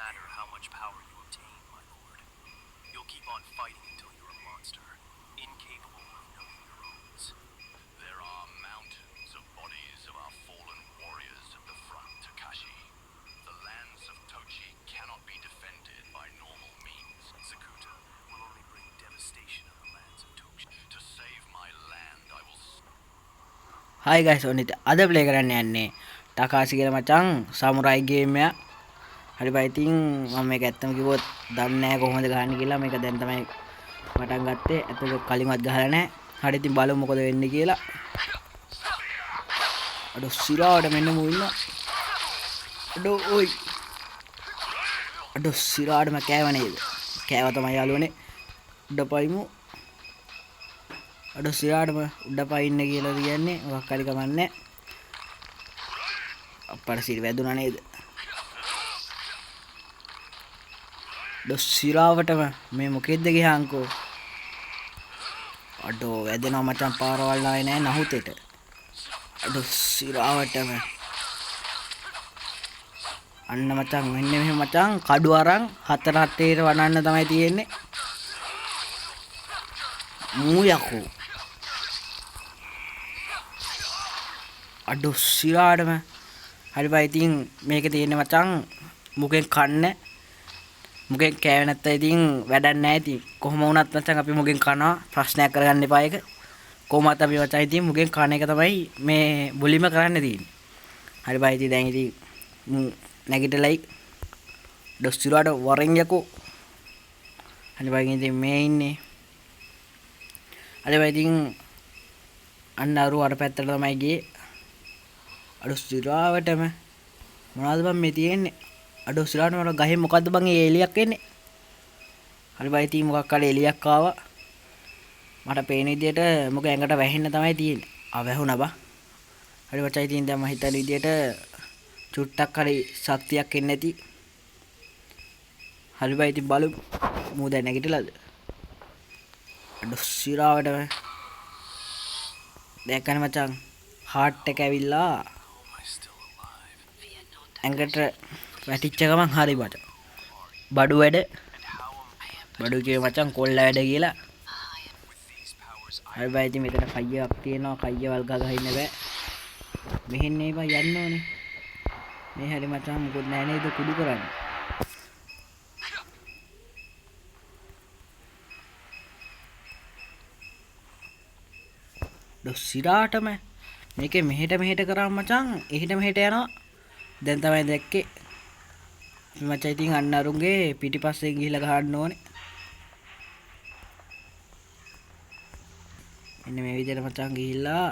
matter how much power you obtain, my lord. You'll keep on fighting until you're a monster, incapable of knowing your owns. There are mountains of bodies of our fallen warriors at the front, Takashi. The lands of Tochi cannot be defended by normal means. Sakuta will only bring devastation on the lands of Tochi. To save my land, I will... Hi guys, ඔන්න අද play කරන්න යන්නේ ටකාසි කියලා මචං සමුරයි game එක. හරි බයි ඉතින් මම මේක ඇත්තම කිව්වොත් දන්නේ නැහැ කොහොමද ගහන්නේ කියලා. මේක දැන් තමයි පටන් ගත්තේ. අතට කලින්වත් ගහලා නැහැ. හරි ඉතින් බලමු මොකද වෙන්නේ කියලා. අඩෝ සිරාවට මෙන්න මු ඉන්නවා. අඩෝ ඔයි. අඩෝ සිරාවට මම කෑව නේද? කෑව තමයි යාළුවනේ. උඩ පයිමු. අඩෝ සිරාටම උඩ පයින්න කියලා කියන්නේ මොකක් හරි කමන්නේ. අප්පට සිර වැදුනා නේද? අඩෝ සිරාවටම මේ මොකෙද්ද ගියාංකෝ? අඩෝ වැදෙනවා මචං පාරවල් ආයේ නැහැ නහුතෙට. අඩෝ සිරාවටම අන්න මචං මෙන්න මෙහෙම මචං කඩු අරන් හතර හතේට වඩන්න තමයි තියෙන්නේ. මූ යකෝ. අඩෝ සිරාටම හරි බයි ඉතින් මේක තියෙන්නේ මචං මුගෙන් කන්න. මුගෙන් කෑවේ නැත්නම් ඉතින් වැඩක් නැහැ ඉතින්. කොහොම වුණත් මචං අපි මුගෙන් කනවා. ප්‍රශ්නයක් කරගන්න එපා ඒක. කොහොමත් අපි මචං ඉතින් මුගෙන් කන එක තමයි මේ බුලිම කරන්න තියෙන්නේ. හරි බයි ඉතින් දැන් ඉතින් මු නැගිටලයි ඩොස්සිරාට වරෙන් යකෝ. හරි බයි ඉතින් මේ ඉන්නේ. හරි බයි ඉතින් අන්න අර පැත්තට තමයි ගියේ. අඩෝ සිරාවටම මොනවද බං මේ තියෙන්නේ? අඩෝ සිරාවට මට ගහේ මොකද්ද බං ඒ එලියක් එන්නේ? හරි බයි ඉතින් මොකක් හරි එලියක් ආවා. මට පේන විදියට මොක ඇඟට වැහෙන්න තමයි තියෙන්නේ. වැහුණා බං. හරි මචං ඉතින් දැන් මම හිතන විදියට චුට්ටක් හරි ශක්තියක් එන්නේ නැති. හරි බයි ඉතින් බලමු. මූ දැන් නැගිටලාද? අඩෝ සිරාවටම දැක්කනේ මචං හાર્ට් එක ඇවිල්ලා ඇඟට වැටිච්ච ගමන් හරි මට බඩු වැඩ බඩු කියේ මචං කොල්ල වැඩ කියලා. හරි බයි ඉතින් මෙතන කයියක් තියෙනවා. කයියවල් ගහ ඉන්න බෑ. මෙහෙන් නේ බයි යන්න ඕනේ. මේ හරි මචං මොකොත් නෑ නේද කුඩු කරන්නේ. ඩොස්සිරාටම මේකේ මෙහෙට කරාම මචං එහෙට මෙහෙට යනවා. දැන් තමයි දැක්කේ. අපි මචං ඉතින් අන්න අරුන්ගේ පිටිපස්සෙන් ගිහිල්ලා ගහන්න ඕනේ. මෙන්න මේ විදිහට මචං ගිහිල්ලා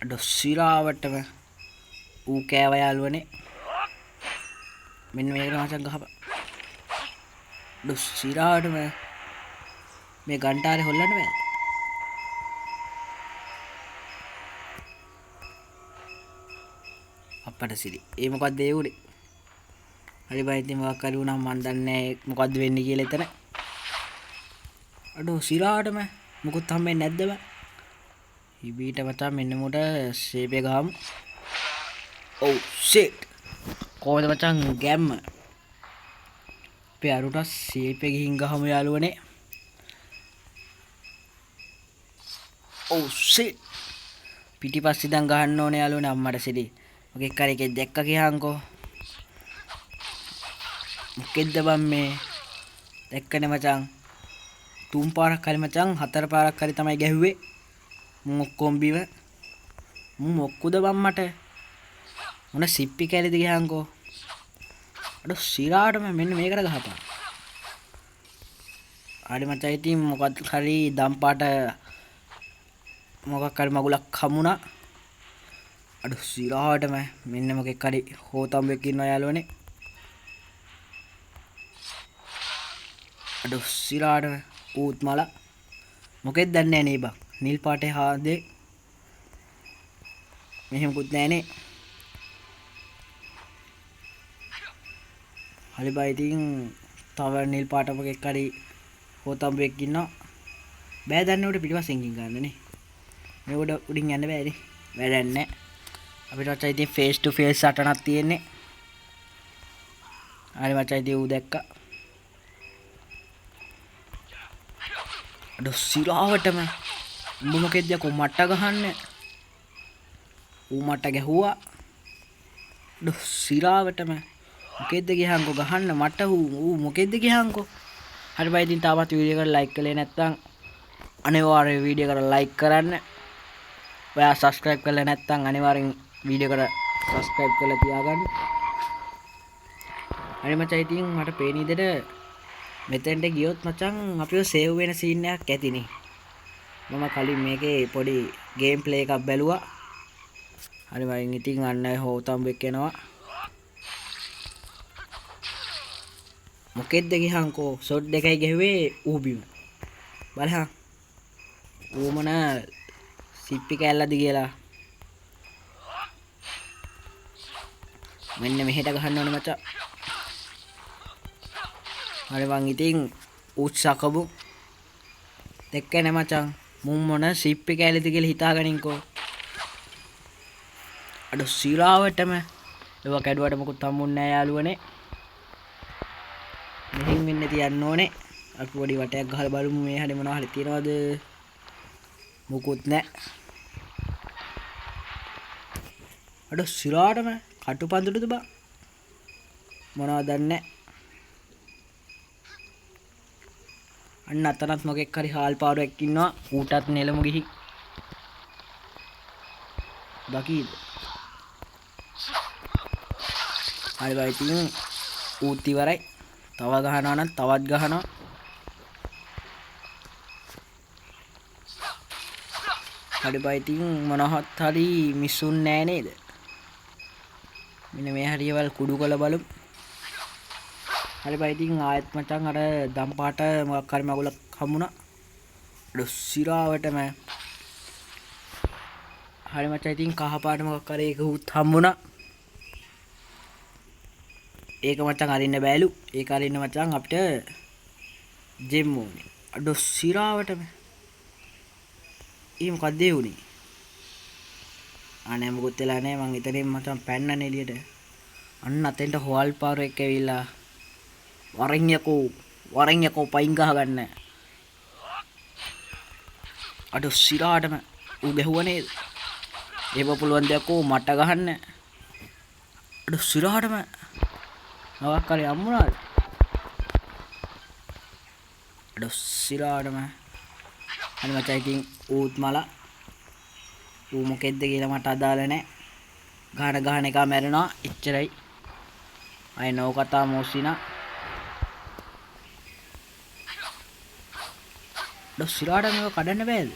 ඩොස්සිරාවටම ඌ කෑව යාළුවනේ. මෙන්න මේකට මචං ගහපන්. ඩොස්සිරාවටම මේ ගන්ටාරේ හොල්ලන්න බෑ. අපට සිරි. ඒ මොකද්ද ඒ උනේ? හරි බයි ඉතින් මොකක් හරි වුණා මන් දන්නේ නැහැ මොකද්ද වෙන්නේ කියලා එතන. අඩෝ සිරාටම මොකුත් හම්බෙන්නේ නැද්ද බං? ඉබීට මචං මෙන්න මුට ෂේප් එක ගහමු. ඔව් ෂිට්. කොහොමද මචං ගැම්ම? අපි අරුට ෂේප් එක ගිහින් ගහමු යාළුවනේ. ඔව් ෂිට්. පිටිපස්සේ දැන් ගහන්න ඕනේ යාළුවනේ අම්මට සිරි. මොකෙක් හරි එකෙක් දැක්ක කියහන්කෝ. මොකෙද්ද බම් මේ? දැක්කනේ මචං. තුන් පාරක් හරි මචං හතර පාරක් හරි තමයි ගැහුවේ. මු ඔක්කොම බිව. මු මොක්කුද බම් මට? මොන සිප්පි කැලිද කියහන්කෝ. අඩෝ සිරාටම මෙන්න මේකට ගහපන්. හරි මචං ඉතින් මොකක් හරි දම් පාට මොකක් හරි මගුලක් හමුණා. අඩෝ සිරාවටම මෙන්න මොකෙක් හරි හෝතම්බෙක් ඉන්නවා යාළුවනේ. අඩෝ සිරාවටම ඌත් මල මොකෙද දන්නේ නේ බං. නිල් පාටේ හාදේ මෙහෙමකුත් නෑනේ. හරි බයි ඉතින් තව නිල් පාට මොකෙක් හරි හෝතම්බෙක් ඉන්නවා. බෑ දන්නේ උඩ පිටිපස්සෙන් ගන්නනේ. මේ උඩින් යන්න බෑනේ. වැඩක් නෑ. අපිට ඔච්චර ඉතින් ෆේස් ටු ෆේස් සටනක් තියෙන්නේ. හරි මචං ඉතින් ඌ දැක්කා. අඩෝ සිරාවටම උඹ මොකෙද්ද යකෝ මට ගහන්නේ? ඌ මට ගැහුවා. අඩෝ සිරාවටම මොකෙද්ද ගියහන්කෝ ගහන්න මට ඌ මොකෙද්ද ගියහන්කෝ. හරි බයි ඉතින් තාමත් වීඩියෝ එකට ලයික් කළේ නැත්නම් අනිවාර්යයෙන් වීඩියෝ එකට ලයික් කරන්න. ඔයා subscribe කරලා නැත්නම් අනිවාර්යෙන් වීඩියෝ එකට subscribe කරලා තියාගන්න. හරි මචං ඉතින් මට පේන විදිහට මෙතෙන්ට ගියොත් මචං අපිව සේව් වෙන සීන් එකක් ඇතිනේ. මම කලින් මේකේ පොඩි ගේම් ප්ලේ එකක් බැලුවා. හරි වයින් ඉතින් අන්න හොතම්බෙක් එනවා. මොකෙද්ද ගියහන්කෝ ෂොට් දෙකයි ගැහුවේ ඌ බිම. බලහන්. ඌ මොන සිප්පි කැල්ලද කියලා. මෙන්න මෙහෙට ගහන්න ඕනේ මචං. හරි වං ඉතින් උත්සකබු දෙක්කනේ මචං මුන් මොන සිප්පි කැලේද කියලා හිතාගනින්කෝ. අඩෝ සිරාවටම ඒවා කැඩුවට මොකුත් හම්බුන්නේ නැහැ යාළුවනේ. මෙහින් මෙන්න තියන්න ඕනේ. අපි පොඩි වටයක් ගහලා බලමු මේ හැඩේ මොනවා හරි තියනවද? මොකුත් නැහැ. අඩෝ සිරාවටම කටුපඳුරුද බා? මොනවද දන්නේ? අන්න අතනත් මොකෙක් හරි හාල් පාරුවෙක් ඉන්නවා. ඌටත් නෙලමු ගිහි. දකීද? හරි බයි ඉතින් ඌත් ඉවරයි. තව ගහනවා නම් තවත් ගහනවා. හරි බයි ඉතින් මොනවත් හරි මිස්සුන්නේ නෑ නේද? මෙන්න මේ හරියවල් කුඩු කළ බලමු. හරි බයි ඉතින් ආයෙත් මචං අර දම් පාට මොකක් හරි මගුලක් හම්බුණා. අඩෝ සිරාවටම. හරි මචං ඉතින් කහ පාට මොකක් හරි ඒක උත් හම්බුණා. ඒක මචං අරින්න බෑලු. ඒක අරින්න මචං අපිට ජෙම් ඕනේ. අඩෝ සිරාවටම. ඊ මොකක්ද ඒ උනේ? අනේ මොකුත් වෙලා නැහැ. මං ඉතින් මචං පැන්නනේ එළියට. අන්න අතෙන්ට හොල් පාරුවෙක් ඇවිල්ලා වරෙන් යකෝ පයින් ගහ ගන්න. අඩෝ සිරාටම ඌ ගැහුවා නේද? ඒව පුළුවන් දෙයක්ෝ මට ගහන්න. අඩෝ සිරාටම මොකක් කරේ අම්මුණාද? අඩෝ සිරාටම. හරි මචං ඉතින් ඌත් මලා ඌ මොකෙද්ද කියලා මට අදාළ නැහැ. ගහන එක මැරෙනවා එච්චරයි. අය නෝ කතා මොසිනා. අඩෝ සිරාට මේක කඩන්න බෑද?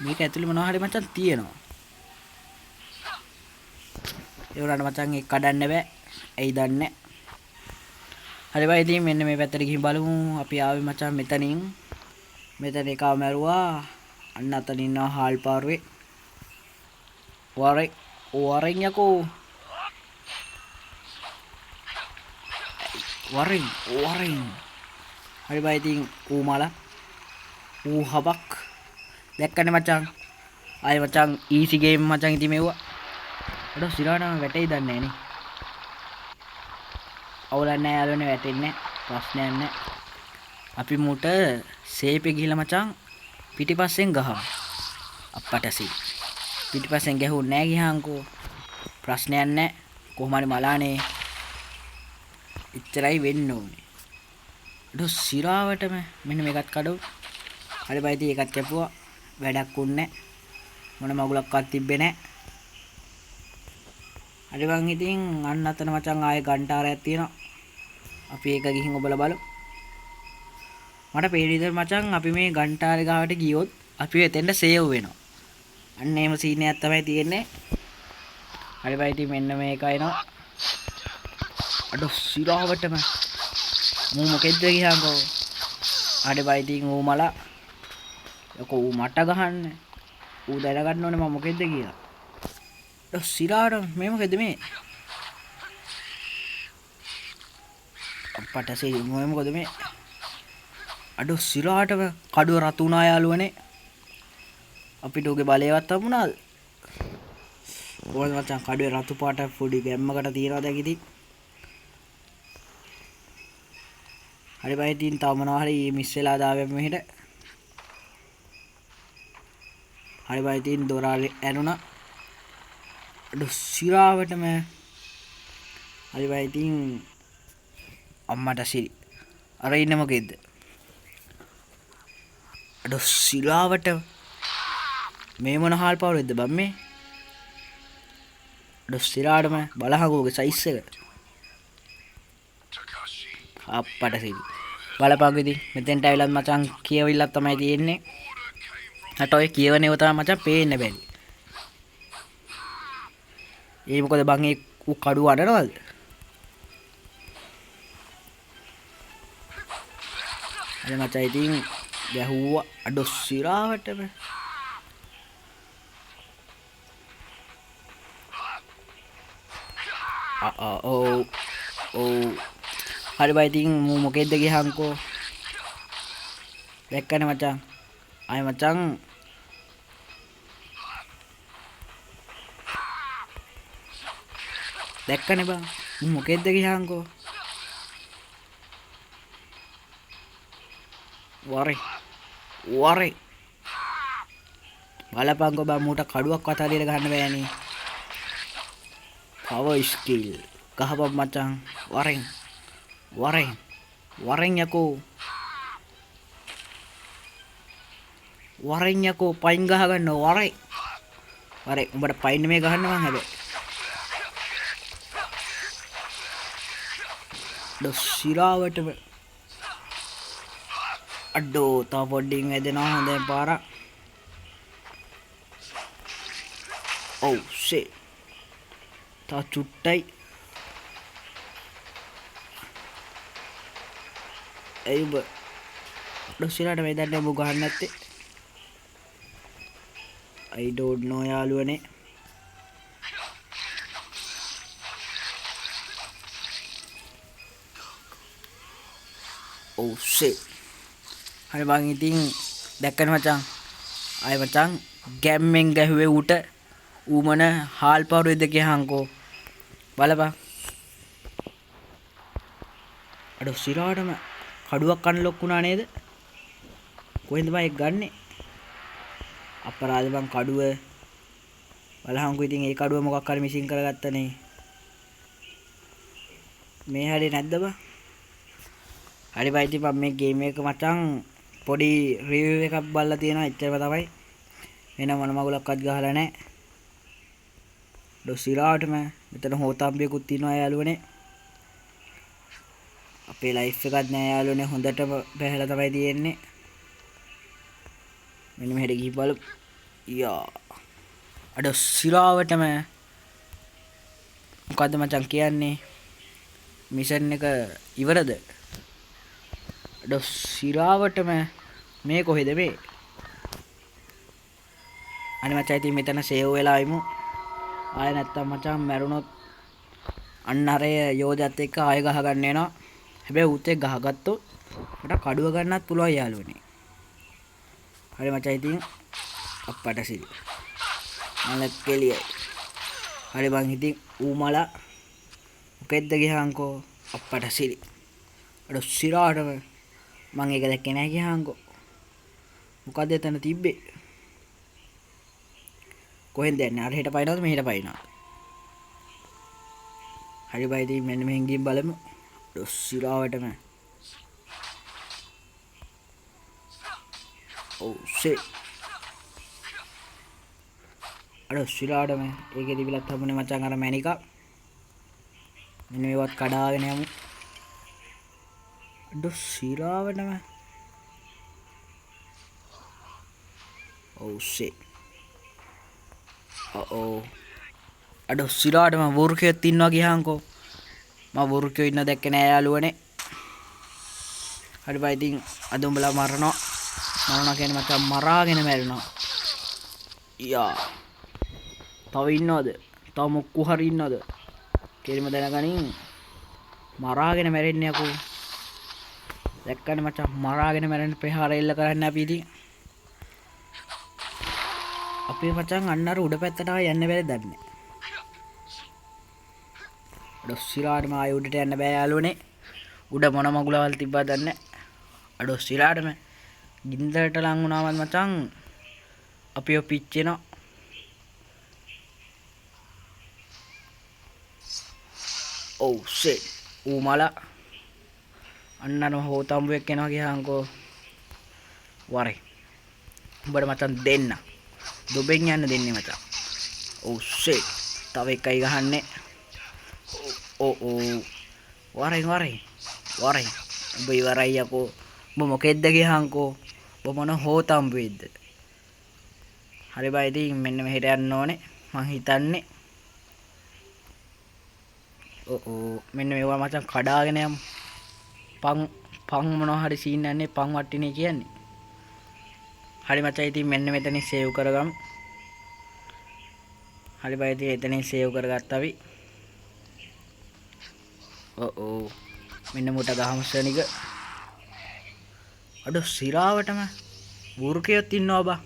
මේක ඇතුලේ මොනවා හරි මචං තියෙනවා. ඒ උනාට මචං ඒක කඩන්න බෑ. ඇයි දන්නේ? හරි බයි ඉතින් මෙන්න මේ පැත්තට ගිහින් බලමු. අපි ආවේ මචං මෙතනින්. මෙතන එකව මැරුවා. අන්න අතන ඉන්නවා හාල් පාරුවේ. වරෙන් යකෝ. වරෙන්. හරි බයි ඉතින් ඌ මලා. ඌ හබක්. දැක්කනේ මචං. ආයේ මචං ඊසි ගේම් මචං ඉතින් මෙව්වා. අඩෝ සිරාටම වැටෙයි දන්නේ නෑනේ. අවුලක් නෑ යාළුවනේ වැටෙන්නේ. ප්‍රශ්නයක් නෑ. අපි මුට සේපේ ගිහලා මචං පිටිපස්සෙන් ගහමු. අප්පටසි. පිටිපස්සෙන් ගැහුන්නේ නෑ ගියාන්කෝ. ප්‍රශ්නයක් නෑ. කොහොම හරි මලානේ. ඉච්චරයි වෙන්න ඕනේ. අඩෝ සිරාවටම මෙන්න මේකත් කඩවු. හරි බයි ඉතින් ඒකත් කැපුවා. වැඩක් උන්නේ මොන මගුලක්වත් තිබ්බේ නෑ. හරි වං ඉතින් අන්න අතන මචං ආයේ ගන්ටාරයක් තියෙනවා. අපි ඒක ගිහින් ඔබලා බලමු. මට පේන විදිහට මචං අපි මේ ගන්ටාරේ ගාවට ගියොත් අපි එතෙන්ට සේව් වෙනවා. අන්න එහෙම සීන් එකක් තමයි තියෙන්නේ. හරි බයි ඉතින් මෙන්න මේක එනවා. අඩෝ සිරාවටම මූ මොකෙද්ද ගියාන්කෝ. හරි බයි ඉතින් ඌ මලා යකෝ ඌ මට ගහන්න. ඌ දැනගන්න ඕනේ මම මොකෙද්ද කියලා. අඩෝ සිරාට මේ මොකෙද්ද මේ? අප්පටසේ මොකද මේ? අඩෝ සිරාටම කඩුව රතු වුණා යාළුවනේ. අපිට උගේ බලයවත් හම්බුණාද? කොහොමද මචං කඩුවේ රතු පාට පොඩි ගැම්මකට තියනවා දැන් ඉතින්. හරි බයි ඉතින් තව මොනවා හරි මිස් වෙලා දාවෙම මෙහෙට. හරි බයි ඉතින් දොරාලේ ඇනුණා. අඩ සිරාවටම හරි බයි ඉතින් අම්මට සිරි අර ඉන්නේ මොකෙද්ද? අඩ සිරාවට මේ මොන හාල් පාවුලෙද්ද බම් මේ? අඩ සිරාටම බලහගෝගේ සයිස් එක. අප්පට සිරි. බලපං ඉතින් මෙතෙන්ට ඇවිල්ලත් මචං කියවිල්ලක් තමයි තියෙන්නේ. අට ඔය කියවනේව තමයි මචං පේන්න බැරි. ඒ මොකද බං ඒ කඩුව අඬනවද? අර මචං ඉතින් ගැහුවා අඩ සිරාවටම. ඔව් හරි බයි ඉතින් මූ මොකෙද්ද ගියහන්කෝ. දැක්කනේ මචං. ආයි මචං දැක්කනේ බං. මූ මොකෙද්ද ගියහන්කෝ. වරේ බලපංකෝ බං මූට කඩුවක් වත හරියට ගන්න බෑනේ. power skill ගහපන් මචං. වරෙන් යකෝ. පයින් ගහ ගන්න වරේ. උඹට පයින් මේ ගහන්න මං හැබැයි. සිරාවටම අඩෝ තව පොඩ්ඩින් වැදෙනවා හොඳයි පාරක්. ඔව් ෂේ තා චුට්ටයි. ඇයි උඹ ඩොස්සිලාට මේ දැන් උඹ ගහන්න නැත්තේ? I don't know යාළුවනේ. ඔව් ෂේ හරි බං ඉතින් දැක්කනේ මචං. ආයි මචං ගැම්මෙන් ගැහුවේ ඌට. ඌ මොන හාල් පාරුවේද කියහන්කෝ. බලපන්. අඩ සිරාටම කඩුවක් කන්න ලොක්ුණා නේද? කොහෙන්ද බං ඒක ගන්නෙ? අපරාධ බං කඩුව. බලහන්කෝ ඉතින් ඒ කඩුව මොකක් හරි මිසින් කරගත්තනේ. මේ හැරි නැද්ද බං? හරි බයි ඉතින් මම මේ ගේම් එක මචං පොඩි රිවිව් එකක් බලලා තියෙනවා. එච්චරම තමයි. වෙන මොන මගුලක්වත් ගහලා නැහැ. ඩොසිරාටම මෙතන හෝතම්බියකුත් තියෙනවා යාළුවනේ. අපේ ලයිෆ් එකක් නෑ යාළුවනේ. හොඳටම බහැලා තමයි තියෙන්නේ. මෙන්න මෙහෙට ගිහින් බලමු. යා අඩ සිරාවටම මොකද්ද මචං කියන්නේ? මිෂන් එක ඉවරද? අඩ සිරාවටම මේ කොහෙද මේ? අනේ මචං ඉතින් මෙතන සේව් වෙලා ඉමු. ආය නැත්තම් මචං මැරුණොත් අන්න අර යෝධයත් එක්ක ආය ගහ ගන්න වෙනවා. හැබැයි ඌත් එක්ක ගහගත්තොත් මට කඩුව ගන්නත් පුළුවන් යාළුවනේ. හරි මචං ඉතින් අප්පට සිරි. මලක් කෙලියයි. හරි බං ඉතින් ඌ මල මොකෙද්ද ගියහන්කෝ. අප්පට සිරි. අඩ සිරාටම මං ඒක දැක්කේ නැහැ ගියහන්කෝ. මොකද එතන තිබ්බේ? කොහෙන්ද යන්නේ? අර හෙට පයින්නවද මෙහෙට පයින්නවද? හරි බයි ඉතින් මෙන්න මෙහෙන් ගිහින් බලමු. ඩොස්සිරාවටම. ඔව් ෂේ. අර ඩොස්සිරාවටම ඒකේ තිබිලත් හම්බුනේ මචං අර මැනිකක්. මෙන්න මේවත් කඩාගෙන යමු. ඩොස්සිරාවටම. ඔව් ෂේ. අඩ සිරාටම වෘකයොත් ඉන්නවා ගියහන්කෝ. මම වෘකයෝ ඉන්න දැක්කේ නෑ යාළුවනේ. හරි බයි ඉතින් අද උඹලා මරනවා කියන්නේ මචං මරාගෙන මැරෙනවා. යා තව ඉන්නවද? තව මොක්කු හරි ඉන්නවද? කෙලිම දැනගනින්. මරාගෙන මැරෙන්නේ යකෝ. දැක්කනේ මචං මරාගෙන මැරෙන්න ප්‍රහාර එල්ල කරන්න අපි ඉතින්. අපේ මචං අන්න අර උඩ පැත්තට ආව යන්න බැරි දන්නේ. අඩොස්සිලාටම ආයෙ උඩට යන්න බෑ යාළුවනේ. උඩ මොන මගුලවල් තිබ්බද දන්නේ නැහැ. අඩොස්සිලාටම ගින්දරට ලං වුණාමත් මචං අපිව පිච්චෙනවා. ඔව් ෂිට්. ඌ මලා අන්න අර හෝතම්බුවෙක් එනවා ගියාංකෝ. වරේ. උඹට මචං දෙන්න. දුබෙන් යන්න දෙන්නේ මචං. ඔව් ෂිට්. තව එකයි ගහන්නේ. ඕ වරේ. උඹ ඉවරයි යකෝ. උඹ මොකෙද්ද ගියාංකෝ. උඹ මොන හෝතම්බුවේද්ද? හරි බයි ඉතින් මෙන්න මෙහෙට යන්න ඕනේ. මං හිතන්නේ. මෙන්න මේවා මචං කඩාගෙන යමු. පං මොනවා හරි සීන් යන්නේ පං වට්ටිනේ කියන්නේ. හරි මචං ඉතින් මෙන්න මෙතනින් සේව් කරගමු. හරි බයි ඉතින් එතනින් සේව් කරගත්තා අපි. මෙන්න මුට ගහමු සනික. අඩෝ සිරාවටම වෘකයොත් ඉන්නවා බා.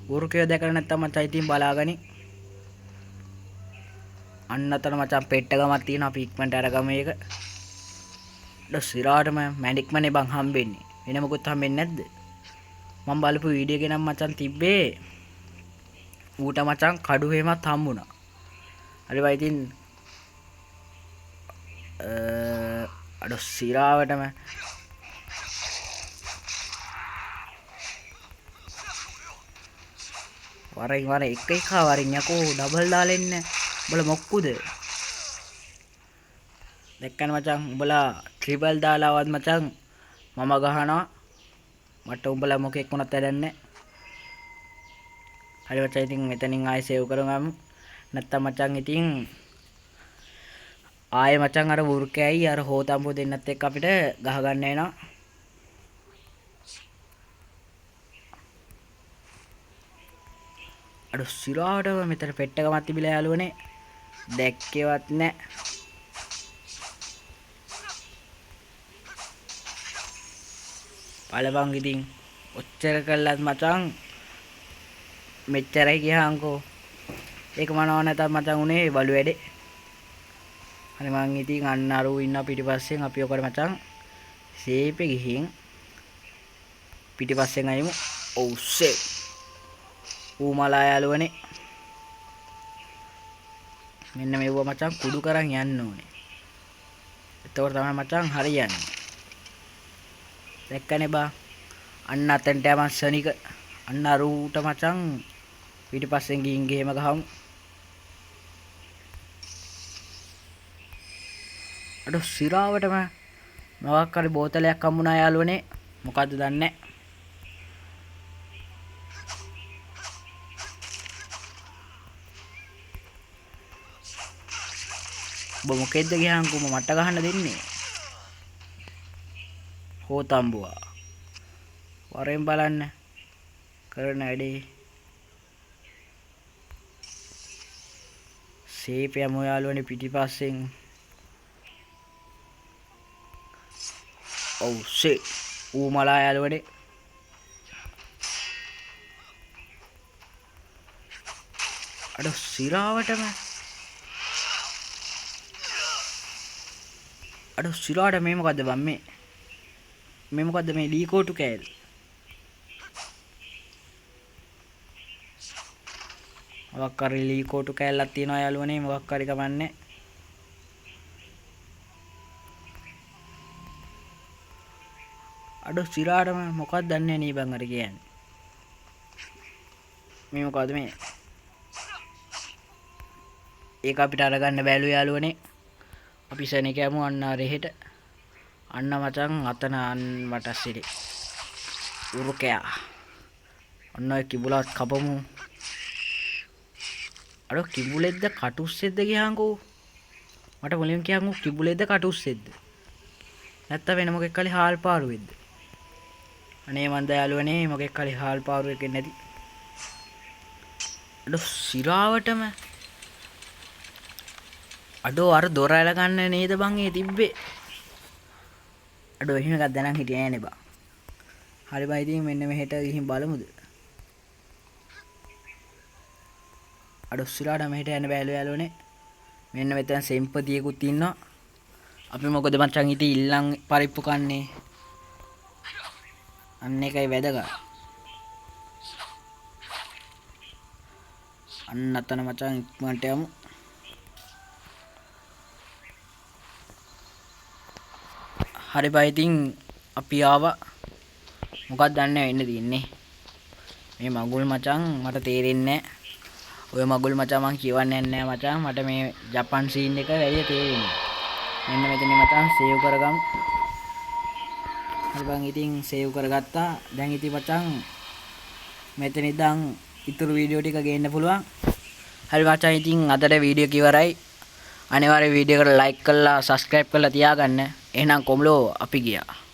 වෘකයෝ දැකලා නැත්තම් මචං ඉතින් බලාගනි. අන්න අතන මචං පෙට්ටගමක් තියෙනවා අපි ඉක්මනට අරගමු ඒක. අඩෝ සිරාවටම මැඩික්මනේ බං හම්බෙන්නේ. වෙන මොකුත් හම්බෙන්නේ නැද්ද? මම බලපු වීඩියෝ එකේ නම් මචං තිබ්බේ ඌට මචං කඩු හේමත් හම්බුණා. හරි බයි ඉතින් අඩෝ සිරාවටම වර එක වරින් යකෝ ඩබල් දාලා එන්න. උඹලා මොක්කුද? දැක්කන මචං උඹලා ට්‍රිපල් දාලා ආවත් මචං මම ගහනවා. මට උඹලා මොකෙක් වුණත් වැඩක් නැහැ. හරි මචං ඉතින් මෙතනින් ආයෙ සේව් කරගමු. නැත්තම් මචං ඉතින් ආයෙ මචං අර වෘකයයි අර හෝතම්බෝ දෙන්නත් එක්ක අපිට ගහ ගන්න වෙනවා. අඩෝ සිරාවටම මෙතන පෙට්ටකමක් තිබිලා යාළුවනේ. දැක්කේවත් නැහැ. බලපන් ඉතින් ඔච්චර කළත් මචං මෙච්චරයි ගියාංකෝ. ඒක මනව නැතත් මචං උනේ බලු වැඩේ. හරි මං ඉතින් අන්න අරූ ඉන්න පිටිපස්සෙන් අපි ඔකට මචං සේපේ ගිහින් පිටිපස්සෙන් අයමු. ඔව් ෂේ. ඌ මලා යාළුවනේ. මෙන්න මේව මචං කුඩු කරන් යන්න ඕනේ. එතකොට තමයි මචං හරියන්නේ. දැක්කනේ බා. අන්න අතෙන්ට යමන් සනික. අන්න අරූට මචං පිටිපස්සෙන් ගිහින් ගෙහෙම ගහමු. අඩෝ සිරාවටම මොකක් හරි බෝතලයක් හම්බුණා යාළුවනේ. මොකද්ද දන්නේ නැහැ. ඔබ මොකෙද්ද ගියාංකෝ මට ගහන්න දෙන්නේ. හෝතම්බුවා. වරෙන් බලන්න කරන වැඩේ. සේපය මොයාලුවනේ පිටිපස්සෙන්. ඔව් ෂේ. ඌ මලා යාළුවනේ. අඩෝ සිරාවටම අඩෝ සිරාවට මේ මොකද්ද බම් මේ මොකද්ද මේ ලීකෝටු කෑල්. මොකක් හරි ලීකෝටු කෑල්ලක් තියෙනවා යාළුවනේ. මොකක් හරි කමන්නේ. අඩෝ සිරාටම මොකක්ද දන්නේ නේ බං අර කියන්නේ. මේ මොකද්ද මේ? ඒක අපිට අරගන්න බැලු යාළුවනේ. අපි සෙනෙක යමු අන්න රෙහෙට. අන්න මචං අතන මට සිරි උරුකයා. අන්න ඔය කිඹුලත් කපමු. අර කිඹුලෙද්ද කටුස්සෙද්ද ගියාංකෝ. මට මුලින්ම කියංකෝ කිඹුලෙද්ද කටුස්සෙද්ද. නැත්තම් වෙන මොකෙක් කලි හාල් පාරුවෙද්ද. අනේ මන්ද යාළුවනේ මොකෙක් කලි හාල් පාරුවෙක් නැති. අඩෝ සිරාවටම අඩෝ අර දොර ඇල ගන්න නේද බං ඒ තිබ්බේ. අඩෝ එහෙම එකක් දැනන් හිටියේ නෑනේ බං. හරි බයි ඉතින් මෙන්න මෙහෙට ගිහින් බලමුද. අඩෝ සිරාට මෙහෙට යන්න බෑලු යාළුවනේ. මෙන්න මෙතන සෙම්පතියෙකුත් ඉන්නවා. අපි මොකද මචං ඉතින් ඉල්ලන් පරිප්පු කන්නේ. අන්න එකයි වැදගත්. අන්න අතන මචං ඉක්මනට යමු. හරි බයි ඉතින් අපි ආවා. මොකක්ද දන්නේ වෙන්න තියන්නේ. මේ මගුල් මචං මට තේරෙන්නේ නැහැ. ඔය මගුල් මචං මං කියවන්නේ නැහැ මචං. මට මේ ජපන් සීන් එක වැඩි තේරෙන්නේ. මෙන්න මෙතන මචං සේව් කරගමු. හරි බං ඉතින් සේව් කරගත්තා. දැන් ඉතින් මචං මෙතන ඉඳන් ඉතුරු වීඩියෝ ටික ගේන්න පුළුවන්. හරි මචං ඉතින් අදට වීඩියෝ එක ඉවරයි. අනිවාර්යෙන් වීඩියෝ එකට ලයික් කරලා සබ්ස්ක්‍රයිබ් කරලා තියාගන්න. එහෙනම් කොමලෝ අපි ගියා.